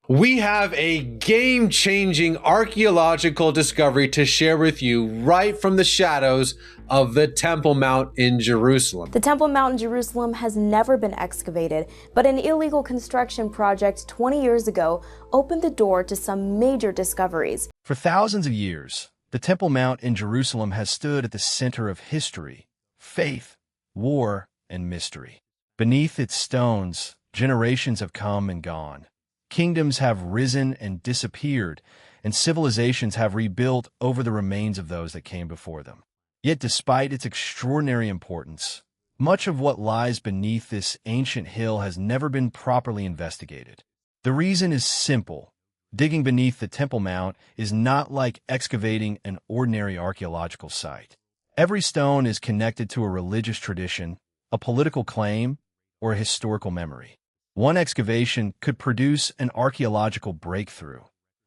We have a game-changing archaeological discovery to share with you right from the shadows of the Temple Mount in Jerusalem. The Temple Mount in Jerusalem has never been excavated, but an illegal construction project 20 years ago opened the door to some major discoveries. For thousands of years, the Temple Mount in Jerusalem has stood at the center of history, faith, war, and mystery. Beneath its stones, generations have come and gone. Kingdoms have risen and disappeared, and civilizations have rebuilt over the remains of those that came before them. Yet despite its extraordinary importance, much of what lies beneath this ancient hill has never been properly investigated. The reason is simple. Digging beneath the Temple Mount is not like excavating an ordinary archaeological site. Every stone is connected to a religious tradition, a political claim, or a historical memory. One excavation could produce an archaeological breakthrough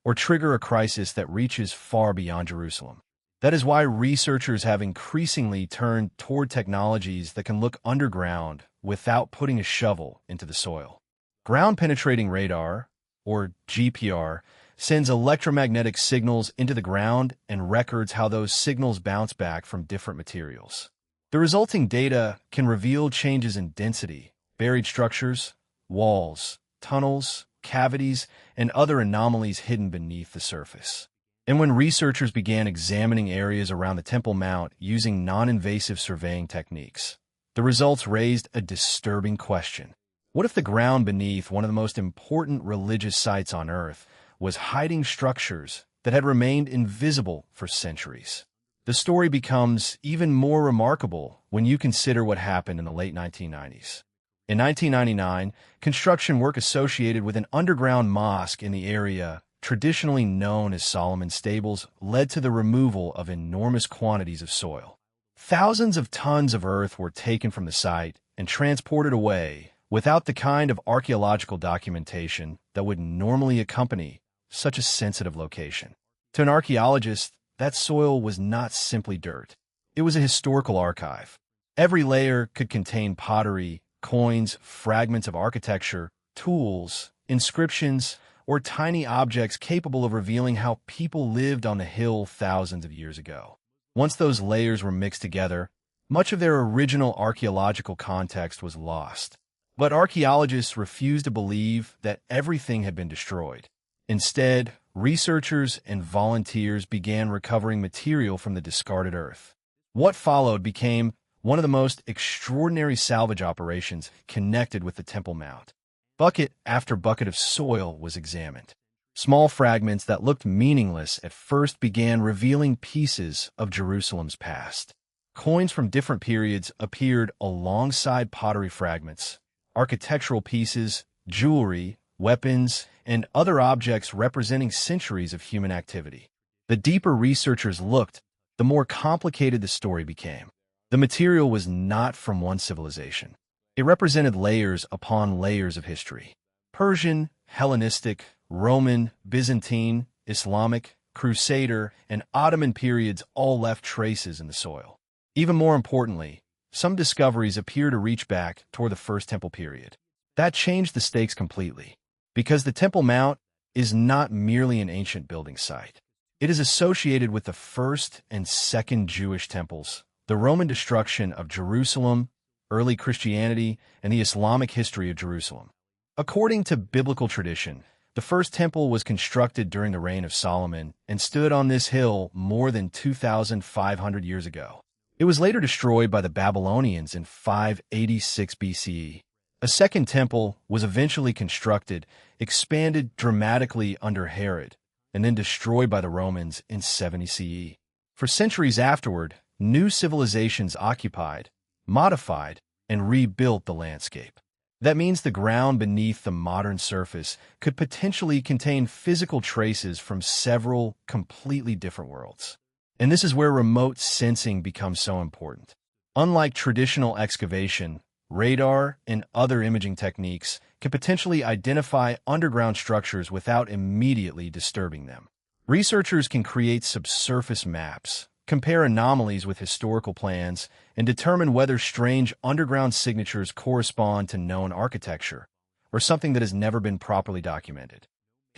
or trigger a crisis that reaches far beyond Jerusalem. That is why researchers have increasingly turned toward technologies that can look underground without putting a shovel into the soil. Ground-penetrating radar, or GPR, sends electromagnetic signals into the ground and records how those signals bounce back from different materials. The resulting data can reveal changes in density, buried structures, walls, tunnels, cavities, and other anomalies hidden beneath the surface. And when researchers began examining areas around the Temple Mount using non-invasive surveying techniques, the results raised a disturbing question. What if the ground beneath one of the most important religious sites on Earth was hiding structures that had remained invisible for centuries? The story becomes even more remarkable when you consider what happened in the late 1990s. In 1999, construction work associated with an underground mosque in the area, traditionally known as Solomon's Stables, led to the removal of enormous quantities of soil. Thousands of tons of earth were taken from the site and transported away without the kind of archaeological documentation that would normally accompany such a sensitive location. To an archaeologist, that soil was not simply dirt. It was a historical archive. Every layer could contain pottery, coins, fragments of architecture, tools, inscriptions, or tiny objects capable of revealing how people lived on the hill thousands of years ago. Once those layers were mixed together, much of their original archaeological context was lost. But archaeologists refused to believe that everything had been destroyed. Instead, researchers and volunteers began recovering material from the discarded earth. What followed became one of the most extraordinary salvage operations connected with the Temple Mount. Bucket after bucket of soil was examined. Small fragments that looked meaningless at first began revealing pieces of Jerusalem's past. Coins from different periods appeared alongside pottery fragments, architectural pieces, jewelry, weapons, and other objects representing centuries of human activity. The deeper researchers looked, the more complicated the story became. The material was not from one civilization. It represented layers upon layers of history. Persian, Hellenistic, Roman, Byzantine, Islamic, Crusader, and Ottoman periods all left traces in the soil. Even more importantly, some discoveries appear to reach back toward the First Temple period. That changed the stakes completely, because the Temple Mount is not merely an ancient building site. It is associated with the first and second Jewish temples, the Roman destruction of Jerusalem, early Christianity, and the Islamic history of Jerusalem. According to biblical tradition, the first temple was constructed during the reign of Solomon and stood on this hill more than 2,500 years ago. It was later destroyed by the Babylonians in 586 BCE. A second temple was eventually constructed, expanded dramatically under Herod, and then destroyed by the Romans in 70 CE. For centuries afterward, new civilizations occupied, modified, and rebuilt the landscape. That means the ground beneath the modern surface could potentially contain physical traces from several completely different worlds. And this is where remote sensing becomes so important. Unlike traditional excavation, radar and other imaging techniques can potentially identify underground structures without immediately disturbing them. Researchers can create subsurface maps, compare anomalies with historical plans, and determine whether strange underground signatures correspond to known architecture or something that has never been properly documented.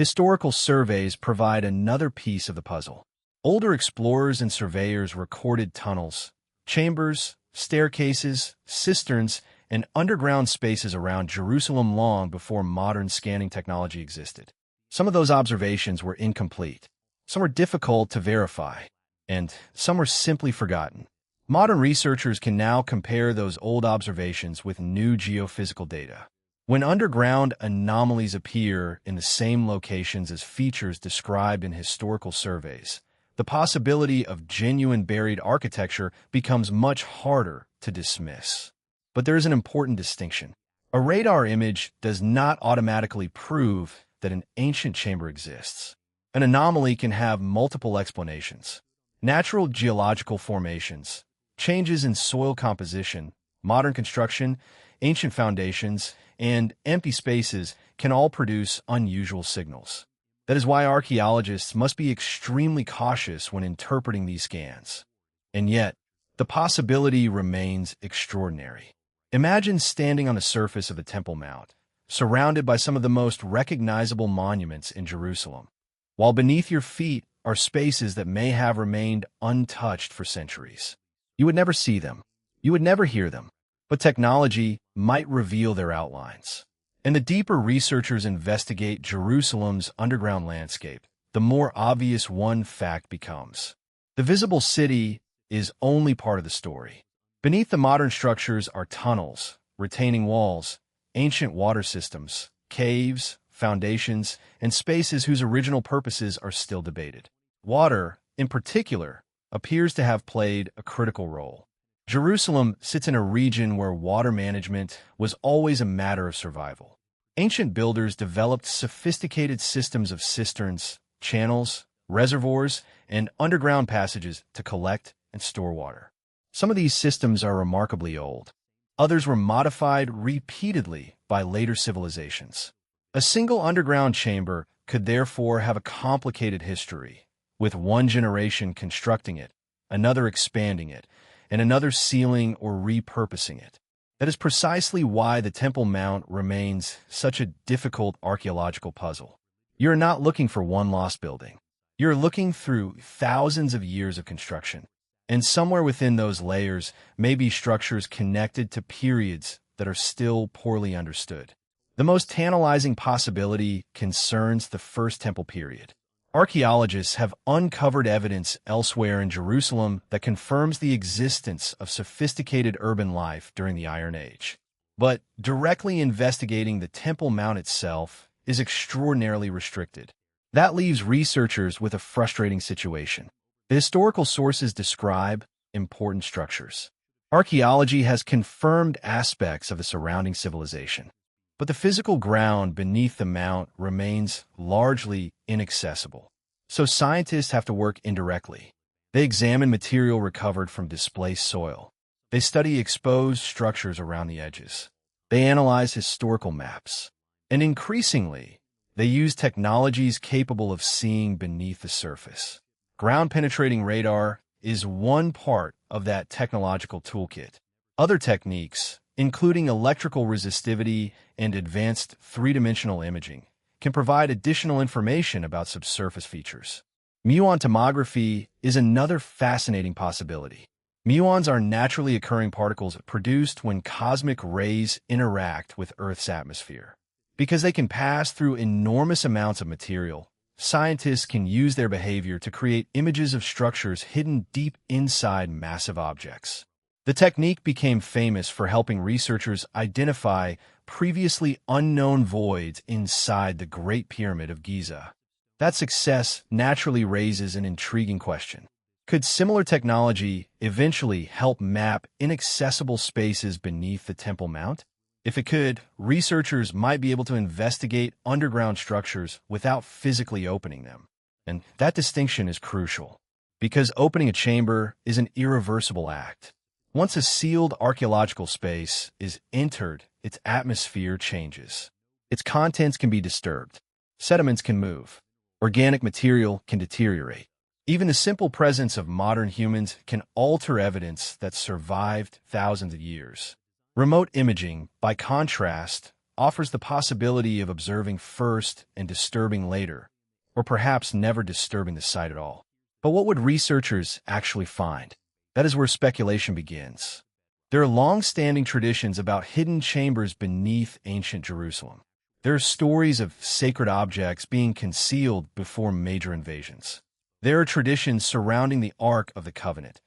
Historical surveys provide another piece of the puzzle. Older explorers and surveyors recorded tunnels, chambers, staircases, cisterns, and underground spaces around Jerusalem long before modern scanning technology existed. Some of those observations were incomplete, some were difficult to verify, and some were simply forgotten. Modern researchers can now compare those old observations with new geophysical data. When underground anomalies appear in the same locations as features described in historical surveys, the possibility of genuine buried architecture becomes much harder to dismiss. But there is an important distinction. A radar image does not automatically prove that an ancient chamber exists. An anomaly can have multiple explanations. Natural geological formations, changes in soil composition, modern construction, ancient foundations, and empty spaces can all produce unusual signals. That is why archaeologists must be extremely cautious when interpreting these scans. And yet, the possibility remains extraordinary. Imagine standing on the surface of the Temple Mount, surrounded by some of the most recognizable monuments in Jerusalem, while beneath your feet are spaces that may have remained untouched for centuries. You would never see them. You would never hear them. But technology might reveal their outlines. And the deeper researchers investigate Jerusalem's underground landscape, the more obvious one fact becomes. The visible city is only part of the story. Beneath the modern structures are tunnels, retaining walls, ancient water systems, caves, foundations, and spaces whose original purposes are still debated. Water, in particular, appears to have played a critical role. Jerusalem sits in a region where water management was always a matter of survival. Ancient builders developed sophisticated systems of cisterns, channels, reservoirs, and underground passages to collect and store water. Some of these systems are remarkably old. Others were modified repeatedly by later civilizations. A single underground chamber could therefore have a complicated history, with one generation constructing it, another expanding it, and another sealing or repurposing it. That is precisely why the Temple Mount remains such a difficult archaeological puzzle. You're not looking for one lost building. You're looking through thousands of years of construction. And somewhere within those layers may be structures connected to periods that are still poorly understood. The most tantalizing possibility concerns the First Temple period. Archaeologists have uncovered evidence elsewhere in Jerusalem that confirms the existence of sophisticated urban life during the Iron Age. But directly investigating the Temple Mount itself is extraordinarily restricted. That leaves researchers with a frustrating situation. The historical sources describe important structures. Archaeology has confirmed aspects of the surrounding civilization, but the physical ground beneath the mount remains largely inaccessible. So scientists have to work indirectly. They examine material recovered from displaced soil. They study exposed structures around the edges. They analyze historical maps. And increasingly, they use technologies capable of seeing beneath the surface. Ground-penetrating radar is one part of that technological toolkit. Other techniques, including electrical resistivity and advanced three-dimensional imaging, can provide additional information about subsurface features. Muon tomography is another fascinating possibility. Muons are naturally occurring particles produced when cosmic rays interact with Earth's atmosphere. Because they can pass through enormous amounts of material, scientists can use their behavior to create images of structures hidden deep inside massive objects. The technique became famous for helping researchers identify previously unknown voids inside the Great Pyramid of Giza. That success naturally raises an intriguing question. Could similar technology eventually help map inaccessible spaces beneath the Temple Mount? If it could, researchers might be able to investigate underground structures without physically opening them. And that distinction is crucial, because opening a chamber is an irreversible act. Once a sealed archaeological space is entered, its atmosphere changes. Its contents can be disturbed. Sediments can move. Organic material can deteriorate. Even the simple presence of modern humans can alter evidence that survived thousands of years. Remote imaging, by contrast, offers the possibility of observing first and disturbing later, or perhaps never disturbing the site at all. But what would researchers actually find? That is where speculation begins. There are long-standing traditions about hidden chambers beneath ancient Jerusalem. There are stories of sacred objects being concealed before major invasions. There are traditions surrounding the Ark of the Covenant,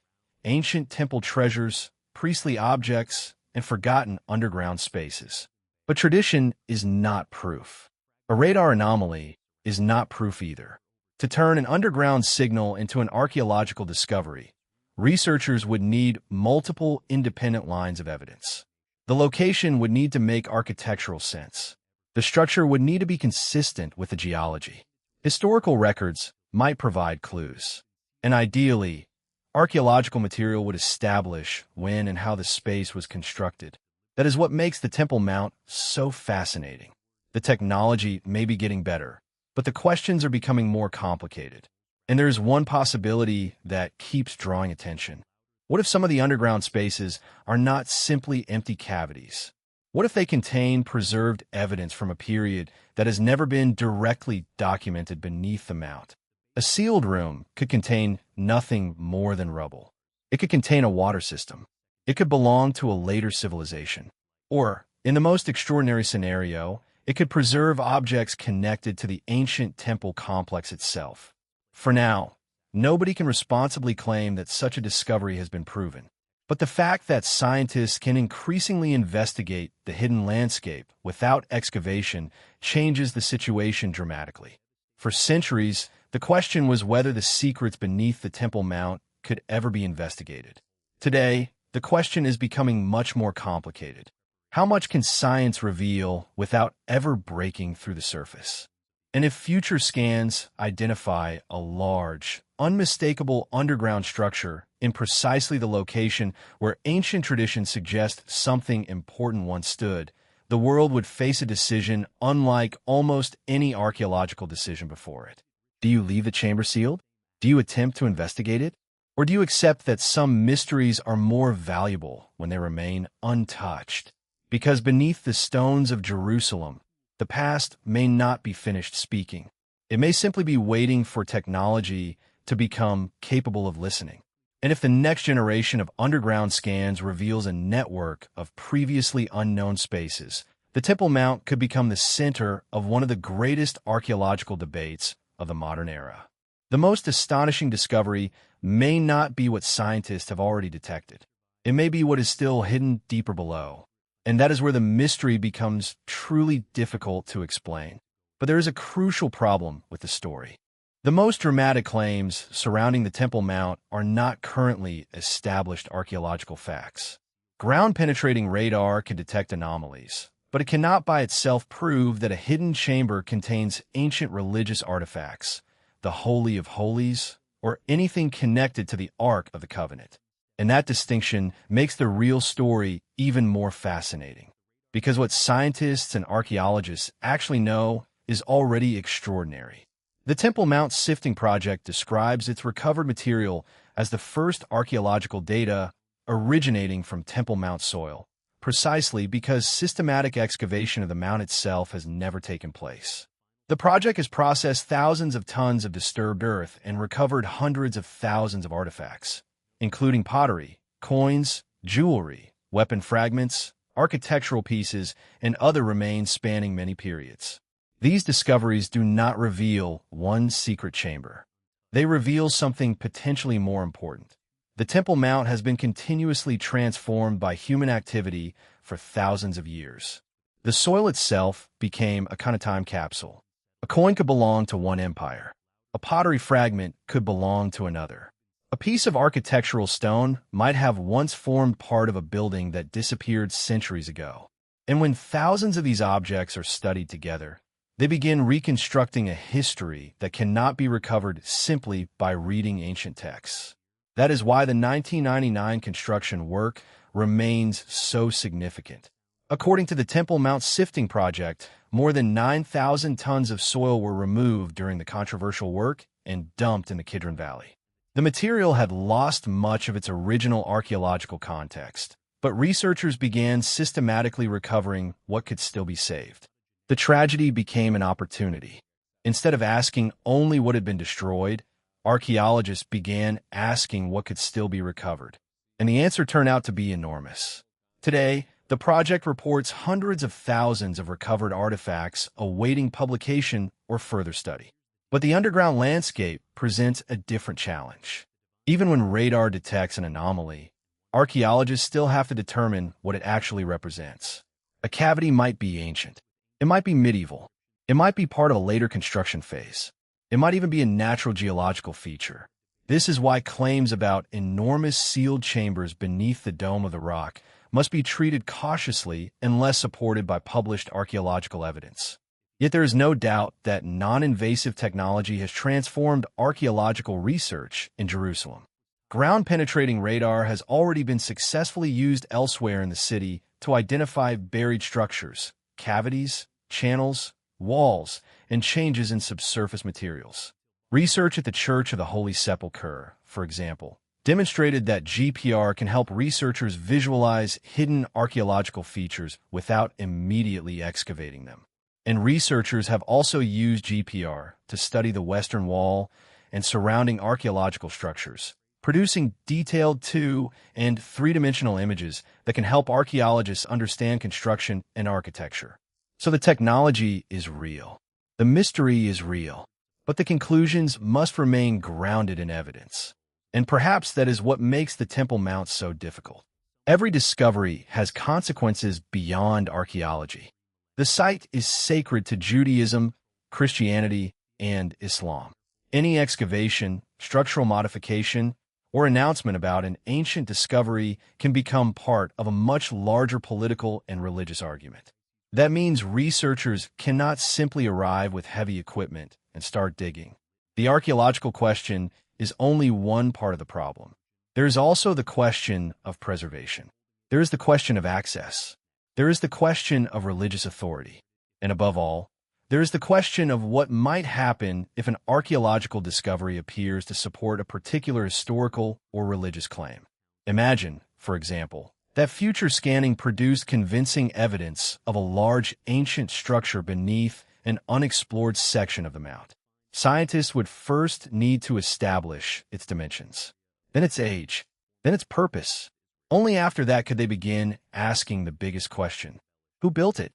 ancient temple treasures, priestly objects, and forgotten underground spaces. But tradition is not proof. A radar anomaly is not proof either. To turn an underground signal into an archaeological discovery, researchers would need multiple independent lines of evidence. The location would need to make architectural sense. The structure would need to be consistent with the geology. Historical records might provide clues. And ideally, archaeological material would establish when and how the space was constructed. That is what makes the Temple Mount so fascinating. The technology may be getting better, but the questions are becoming more complicated. And there is one possibility that keeps drawing attention. What if some of the underground spaces are not simply empty cavities? What if they contain preserved evidence from a period that has never been directly documented beneath the mount? A sealed room could contain nothing more than rubble. It could contain a water system. It could belong to a later civilization. Or, in the most extraordinary scenario, it could preserve objects connected to the ancient temple complex itself. For now, nobody can responsibly claim that such a discovery has been proven. But the fact that scientists can increasingly investigate the hidden landscape without excavation changes the situation dramatically. For centuries, the question was whether the secrets beneath the Temple Mount could ever be investigated. Today, the question is becoming much more complicated. How much can science reveal without ever breaking through the surface? And if future scans identify a large, unmistakable underground structure in precisely the location where ancient traditions suggest something important once stood, the world would face a decision unlike almost any archaeological decision before it. Do you leave the chamber sealed? Do you attempt to investigate it? Or do you accept that some mysteries are more valuable when they remain untouched? Because beneath the stones of Jerusalem, the past may not be finished speaking. It may simply be waiting for technology to become capable of listening. And if the next generation of underground scans reveals a network of previously unknown spaces, the Temple Mount could become the center of one of the greatest archaeological debates of the modern era. The most astonishing discovery may not be what scientists have already detected. It may be what is still hidden deeper below. And that is where the mystery becomes truly difficult to explain. But there is a crucial problem with the story. The most dramatic claims surrounding the Temple Mount are not currently established archaeological facts. Ground-penetrating radar can detect anomalies, but it cannot by itself prove that a hidden chamber contains ancient religious artifacts, the Holy of Holies, or anything connected to the Ark of the Covenant. And that distinction makes the real story even more fascinating, because what scientists and archaeologists actually know is already extraordinary. The Temple Mount Sifting Project describes its recovered material as the first archaeological data originating from Temple Mount soil, precisely because systematic excavation of the mount itself has never taken place. The project has processed thousands of tons of disturbed earth and recovered hundreds of thousands of artifacts, including pottery, coins, jewelry, weapon fragments, architectural pieces, and other remains spanning many periods. These discoveries do not reveal one secret chamber. They reveal something potentially more important. The Temple Mount has been continuously transformed by human activity for thousands of years. The soil itself became a kind of time capsule. A coin could belong to one empire. A pottery fragment could belong to another. A piece of architectural stone might have once formed part of a building that disappeared centuries ago. And when thousands of these objects are studied together, they begin reconstructing a history that cannot be recovered simply by reading ancient texts. That is why the 1999 construction work remains so significant. According to the Temple Mount Sifting Project, more than 9,000 tons of soil were removed during the controversial work and dumped in the Kidron Valley. The material had lost much of its original archaeological context, but researchers began systematically recovering what could still be saved. The tragedy became an opportunity. Instead of asking only what had been destroyed, archaeologists began asking what could still be recovered. And the answer turned out to be enormous. Today, the project reports hundreds of thousands of recovered artifacts awaiting publication or further study. But the underground landscape presents a different challenge. Even when radar detects an anomaly, archaeologists still have to determine what it actually represents. A cavity might be ancient. It might be medieval. It might be part of a later construction phase. It might even be a natural geological feature. This is why claims about enormous sealed chambers beneath the dome of the rock must be treated cautiously unless supported by published archaeological evidence. Yet there is no doubt that non-invasive technology has transformed archaeological research in Jerusalem. Ground-penetrating radar has already been successfully used elsewhere in the city to identify buried structures, cavities, channels, walls, and changes in subsurface materials. Research at the Church of the Holy Sepulchre, for example, demonstrated that GPR can help researchers visualize hidden archaeological features without immediately excavating them. And researchers have also used GPR to study the Western Wall and surrounding archaeological structures, producing detailed 2- and 3-dimensional images that can help archaeologists understand construction and architecture. So the technology is real. The mystery is real. But the conclusions must remain grounded in evidence. And perhaps that is what makes the Temple Mount so difficult. Every discovery has consequences beyond archaeology. The site is sacred to Judaism, Christianity, and Islam. Any excavation, structural modification, or announcement about an ancient discovery can become part of a much larger political and religious argument. That means researchers cannot simply arrive with heavy equipment and start digging. The archaeological question is only one part of the problem. There is also the question of preservation. There is the question of access. There is the question of religious authority. And above all, there is the question of what might happen if an archaeological discovery appears to support a particular historical or religious claim. Imagine, for example, that future scanning produced convincing evidence of a large ancient structure beneath an unexplored section of the mount. Scientists would first need to establish its dimensions, then its age, then its purpose. Only after that could they begin asking the biggest question: who built it?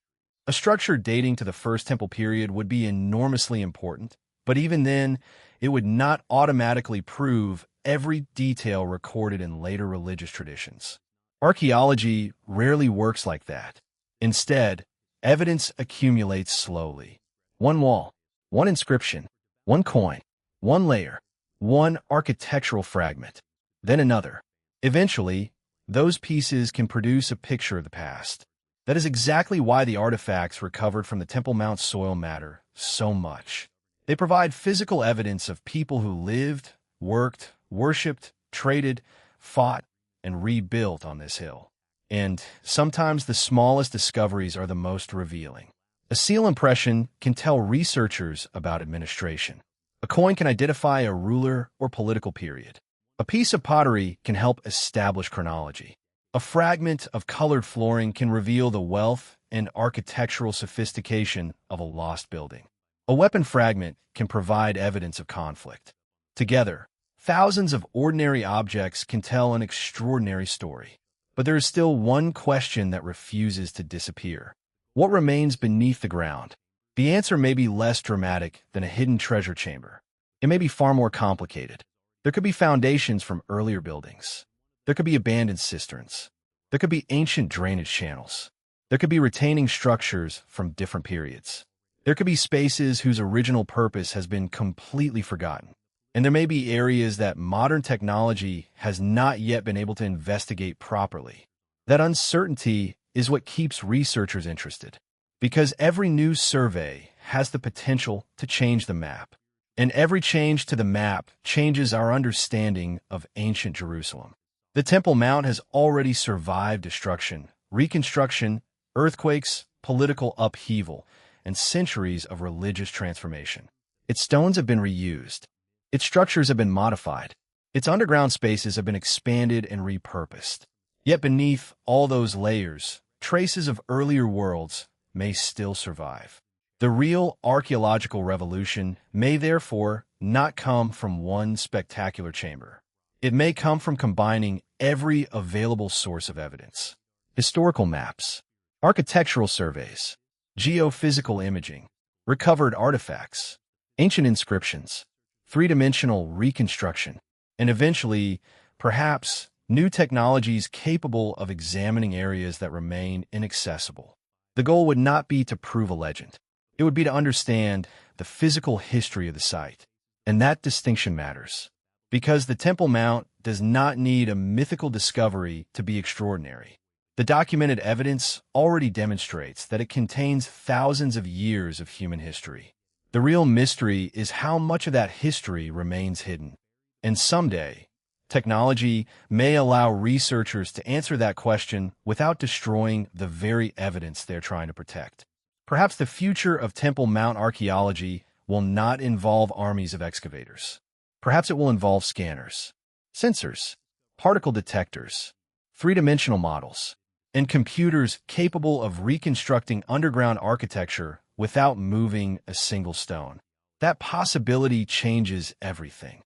A structure dating to the First Temple period would be enormously important, but even then, it would not automatically prove every detail recorded in later religious traditions. Archaeology rarely works like that. Instead, evidence accumulates slowly. One wall, one inscription, one coin, one layer, one architectural fragment, then another. Eventually, those pieces can produce a picture of the past. That is exactly why the artifacts recovered from the Temple Mount soil matter so much. They provide physical evidence of people who lived, worked, worshipped, traded, fought, and rebuilt on this hill. And sometimes the smallest discoveries are the most revealing. A seal impression can tell researchers about administration. A coin can identify a ruler or political period. A piece of pottery can help establish chronology. A fragment of colored flooring can reveal the wealth and architectural sophistication of a lost building. A weapon fragment can provide evidence of conflict. Together, thousands of ordinary objects can tell an extraordinary story. But there is still one question that refuses to disappear. What remains beneath the ground? The answer may be less dramatic than a hidden treasure chamber. It may be far more complicated. There could be foundations from earlier buildings. There could be abandoned cisterns. There could be ancient drainage channels. There could be retaining structures from different periods. There could be spaces whose original purpose has been completely forgotten. And there may be areas that modern technology has not yet been able to investigate properly. That uncertainty is what keeps researchers interested, because every new survey has the potential to change the map. And every change to the map changes our understanding of ancient Jerusalem. The Temple Mount has already survived destruction, reconstruction, earthquakes, political upheaval, and centuries of religious transformation. Its stones have been reused. Its structures have been modified. Its underground spaces have been expanded and repurposed. Yet beneath all those layers, traces of earlier worlds may still survive. The real archaeological revolution may therefore not come from one spectacular chamber. It may come from combining every available source of evidence: historical maps, architectural surveys, geophysical imaging, recovered artifacts, ancient inscriptions, three-dimensional reconstruction, and eventually, perhaps, new technologies capable of examining areas that remain inaccessible. The goal would not be to prove a legend. It would be to understand the physical history of the site. And that distinction matters, because the Temple Mount does not need a mythical discovery to be extraordinary. The documented evidence already demonstrates that it contains thousands of years of human history. The real mystery is how much of that history remains hidden. And someday, technology may allow researchers to answer that question without destroying the very evidence they're trying to protect. Perhaps the future of Temple Mount archaeology will not involve armies of excavators. Perhaps it will involve scanners, sensors, particle detectors, three-dimensional models, and computers capable of reconstructing underground architecture without moving a single stone. That possibility changes everything.